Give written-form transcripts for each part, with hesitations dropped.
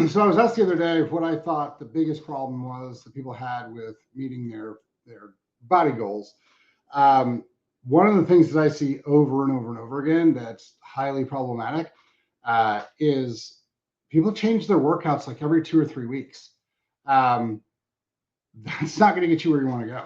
So I was asked the other day what I thought the biggest problem was that people had with meeting their body goals. Um, One of the things that I see over and over and over again that's highly problematic is people change their workouts like every 2 or 3 weeks. Um, that's not going to get you where you want to go.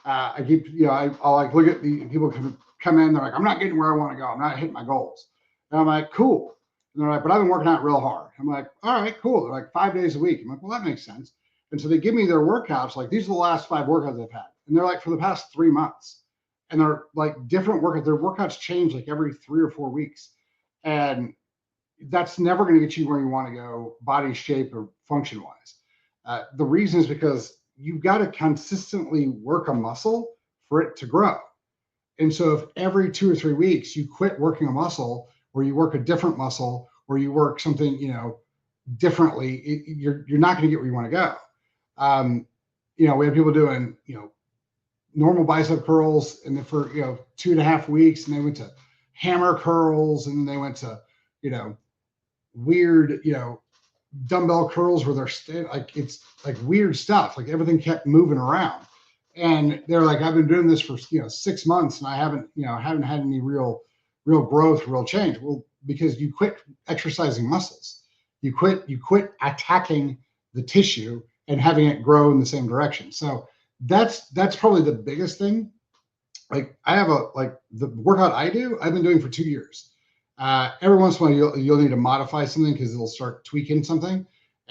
I keep, I'll like look at the people come in, they're like, I'm not getting where I want to go. I'm not hitting my goals. And I'm like, cool. And they're like, but I've been working out real hard. I'm like, all right, cool. They're like 5 days a week. I'm like, well, that makes sense. And so they give me their workouts. Like, these are the last 5 workouts I've had. And they're like, for the past 3 months. And they're like different workouts. Their workouts change like every 3 or 4 weeks. And that's never going to get you where you want to go, body shape or function wise. The reason is because you've got to consistently work a muscle for it to grow. And so if every 2 or 3 weeks you quit working a muscle, or you work a different muscle, or you work something, differently, you're not going to get where you want to go. We have people doing, normal bicep curls and for 2.5 weeks, and they went to hammer curls, and then they went to, weird, dumbbell curls where they're like, it's like weird stuff. Like everything kept moving around, and they're like, I've been doing this for 6 months, and I haven't had any real growth, real change. Well, because you quit exercising muscles, you quit attacking the tissue and having it grow in the same direction. So that's probably the biggest thing. Like I have the workout I do, I've been doing for 2 years. Every once in a while, you'll need to modify something because it'll start tweaking something,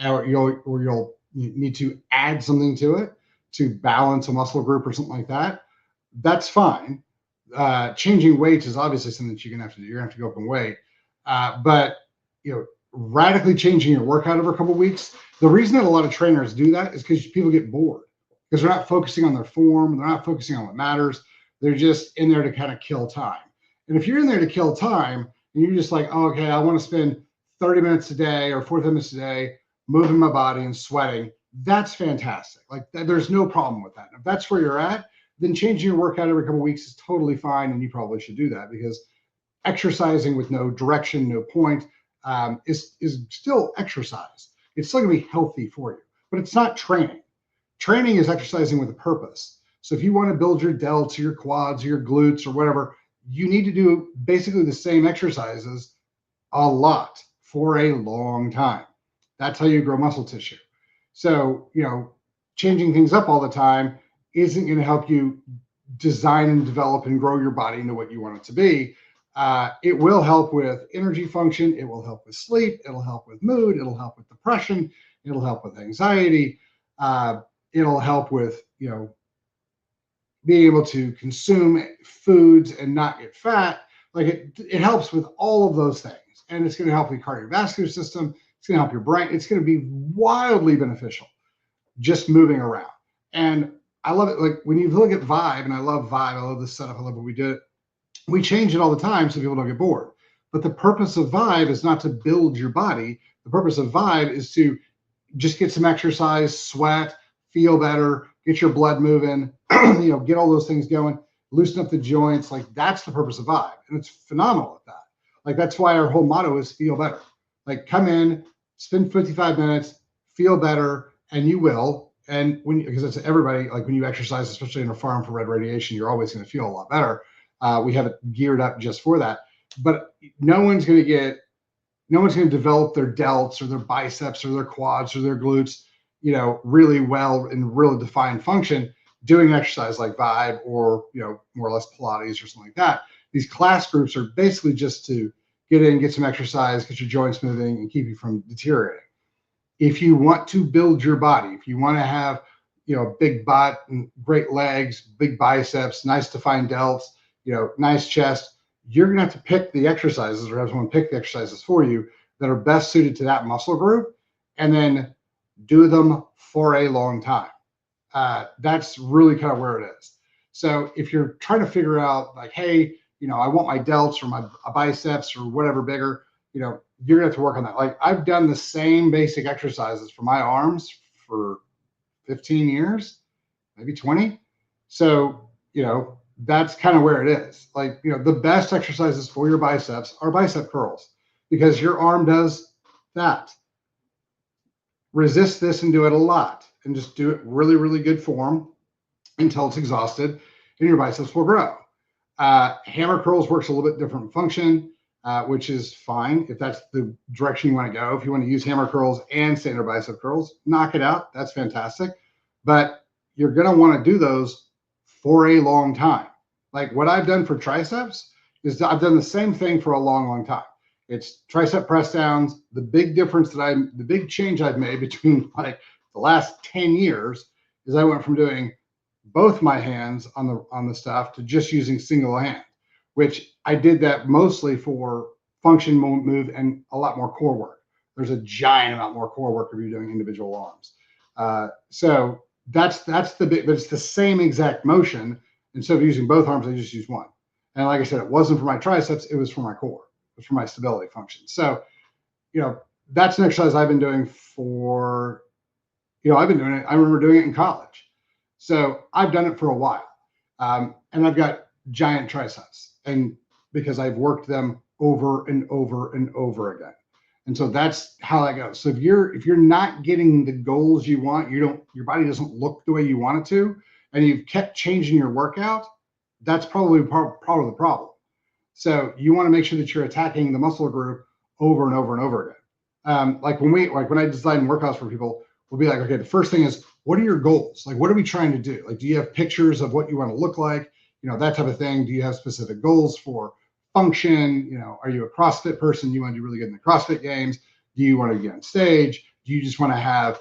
or you'll need to add something to it to balance a muscle group or something like that. That's fine. Changing weights is obviously something that you're gonna have to do. You're gonna have to go up in weight, but radically changing your workout over a couple of weeks. The reason that a lot of trainers do that is because people get bored because they're not focusing on their form. They're not focusing on what matters. They're just in there to kind of kill time. And if you're in there to kill time, and you're just like, oh, okay, I want to spend 30 minutes a day or 45 minutes a day moving my body and sweating, that's fantastic. Like there's no problem with that. If that's where you're at, then changing your workout every couple of weeks is totally fine, and you probably should do that, because exercising with no direction, no point, is still exercise. It's still going to be healthy for you, but it's not training. Training is exercising with a purpose. So if you want to build your delts or your quads or your glutes or whatever, you need to do basically the same exercises a lot for a long time. That's how you grow muscle tissue. So, changing things up all the time isn't going to help you design and develop and grow your body into what you want it to be. It will help with energy function. It will help with sleep. It'll help with mood. It'll help with depression. It'll help with anxiety. It'll help with, being able to consume foods and not get fat. Like it helps with all of those things. And it's going to help your cardiovascular system. It's going to help your brain. It's going to be wildly beneficial just moving around. And I love it. Like when you look at Vibe, and I love Vibe, I love this setup, I love what we did. We change it all the time so people don't get bored. But the purpose of Vibe is not to build your body. The purpose of Vibe is to just get some exercise, sweat, feel better, get your blood moving, get all those things going, loosen up the joints. Like that's the purpose of Vibe. And it's phenomenal at that. Like that's why our whole motto is feel better. Like come in, spend 55 minutes, feel better, and you will. And because it's everybody, like when you exercise, especially in a far infrared radiation, you're always going to feel a lot better. We have it geared up just for that. But no one's going to develop their delts or their biceps or their quads or their glutes, really well in really defined function doing an exercise like Vibe or, more or less Pilates or something like that. These class groups are basically just to get in, get some exercise, get your joints moving, and keep you from deteriorating. If you want to build your body, if you want to have, big butt and great legs, big biceps, nice defined delts, nice chest, you're going to have to pick the exercises, or have someone pick the exercises for you that are best suited to that muscle group, and then do them for a long time. That's really kind of where it is. So if you're trying to figure out like, hey, I want my delts or my biceps or whatever bigger, you're gonna have to work on that. Like I've done the same basic exercises for my arms for 15 years, maybe 20. So, that's kind of where it is. Like, the best exercises for your biceps are bicep curls, because your arm does that. resist this and do it a lot, and just do it really, really good form until it's exhausted, and your biceps will grow. Hammer curls works a little bit different function, which is fine if that's the direction you want to go. If you want to use hammer curls and standard bicep curls, knock it out. That's fantastic. But you're going to want to do those for a long time. Like what I've done for triceps is I've done the same thing for a long, long time. It's tricep press downs. The big change I've made between like the last 10 years is I went from doing both my hands on the stuff to just using single hand, which I did that mostly for function move and a lot more core work. There's a giant amount more core work if you're doing individual arms. So that's the big, but it's the same exact motion. Instead of using both arms, I just use one. And like I said, it wasn't for my triceps, it was for my core. It was for my stability function. So, that's an exercise I've been doing for, I've been doing it. I remember doing it in college. So I've done it for a while. And I've got giant triceps, and because I've worked them over and over and over again. And so that's how that goes. So if you're not getting the goals you want, your body doesn't look the way you want it to, and you've kept changing your workout, that's probably part of the problem. So you want to make sure that you're attacking the muscle group over and over and over again. Like when I design workouts for people, we'll be like, okay, the first thing is, what are your goals? Like, what are we trying to do? Like, do you have pictures of what you want to look like? That type of thing. Do you have specific goals for function? Are you a CrossFit person? You want to do really good in the CrossFit games? Do you want to get on stage? Do you just want to have,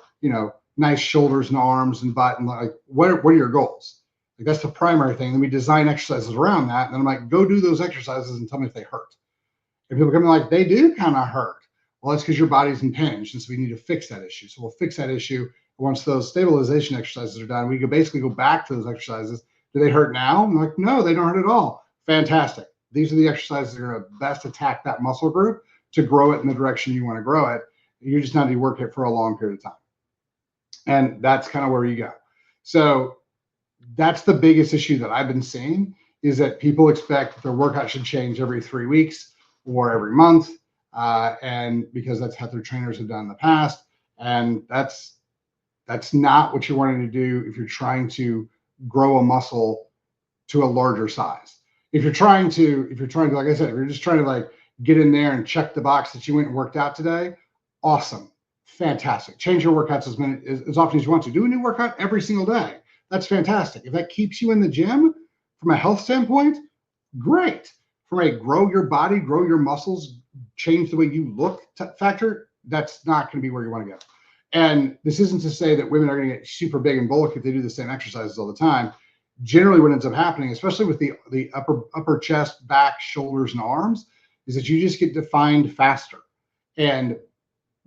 nice shoulders and arms and butt? And like, what are your goals? Like, that's the primary thing. Then we design exercises around that. And then I'm like, go do those exercises and tell me if they hurt. If people come in like, they do kind of hurt. Well, that's because your body's impinged. And so we need to fix that issue. So we'll fix that issue. Once those stabilization exercises are done, we can basically go back to those exercises. Do they hurt now? I'm like, no, they don't hurt at all. Fantastic. These are the exercises that are going to best attack that muscle group to grow it in the direction you want to grow it. You just need to work it for a long period of time. And that's kind of where you go. So that's the biggest issue that I've been seeing, is that people expect their workout should change every 3 weeks or every month. And because that's how their trainers have done in the past. And that's not what you're wanting to do if you're trying to grow a muscle to a larger size. If you're trying to, like I said, if you're just trying to like get in there and check the box that you went and worked out today, awesome, fantastic. Change your workouts as often as you want to. Do a new workout every single day. That's fantastic. If that keeps you in the gym from a health standpoint, great. From a grow your body, grow your muscles, change the way you look factor, that's not going to be where you want to go. And this isn't to say that women are going to get super big and bulky if they do the same exercises all the time. Generally, what ends up happening, especially with the upper chest, back, shoulders, and arms, is that you just get defined faster. And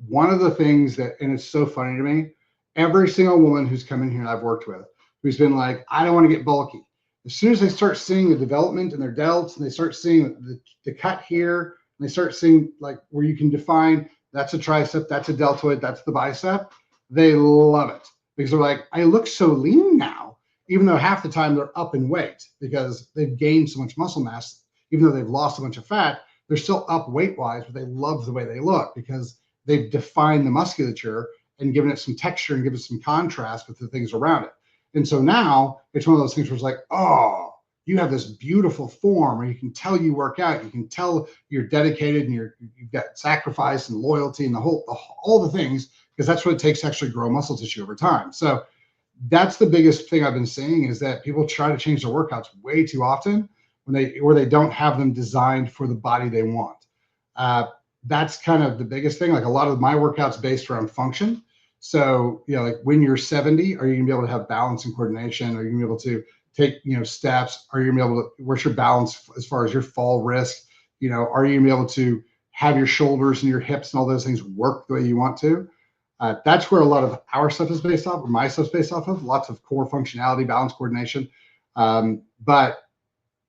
one of the things and it's so funny to me, every single woman who's come in here and I've worked with, who's been like, I don't want to get bulky. As soon as they start seeing the development in their delts, and they start seeing the cut here, and they start seeing like where you can define, that's a tricep, that's a deltoid, that's the bicep, they love it, because they're like, I look so lean now, even though half the time they're up in weight because they've gained so much muscle mass. Even though they've lost a bunch of fat, they're still up weight-wise, but they love the way they look because they've defined the musculature and given it some texture and given it some contrast with the things around it. And so now it's one of those things where it's like, oh, you have this beautiful form, or you can tell you work out, you can tell you're dedicated, and you've got sacrifice and loyalty and all the things, because that's what it takes to actually grow muscle tissue over time. So that's the biggest thing I've been seeing, is that people try to change their workouts way too often where they don't have them designed for the body they want. That's kind of the biggest thing. Like, a lot of my workouts based around function. So, like when you're 70, are you gonna be able to have balance and coordination? Are you gonna be able to take, steps? Are you gonna be able to, where's your balance as far as your fall risk? Are you gonna be able to have your shoulders and your hips and all those things work the way you want to? That's where a lot of our stuff is based off, or my stuff's based off of, lots of core functionality, balance, coordination. But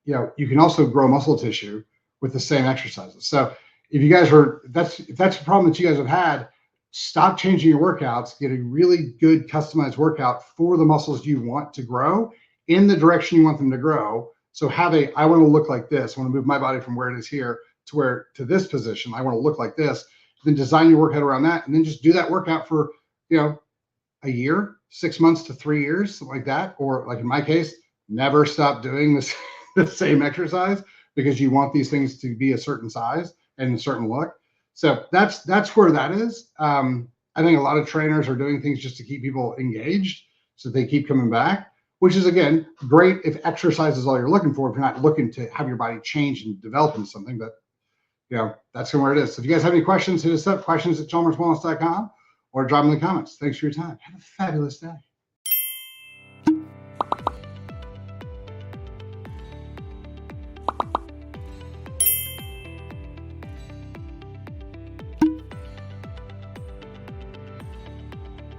you can also grow muscle tissue with the same exercises. So if you guys if that's a problem that you guys have had, stop changing your workouts, get a really good customized workout for the muscles you want to grow in the direction you want them to grow. So I want to look like this. I want to move my body from where it is here to this position. I want to look like this. Then design your workout around that, and then just do that workout for a year, 6 months to 3 years, something like that. Or like in my case, never stop doing this the same exercise because you want these things to be a certain size and a certain look. So that's where that is. I think a lot of trainers are doing things just to keep people engaged so they keep coming back, which is, again, great if exercise is all you're looking for, if you're not looking to have your body change and develop into something. But that's where it is. So if you guys have any questions, hit us up, questions@chalmerswellness.com, or drop them in the comments. Thanks for your time. Have a fabulous day.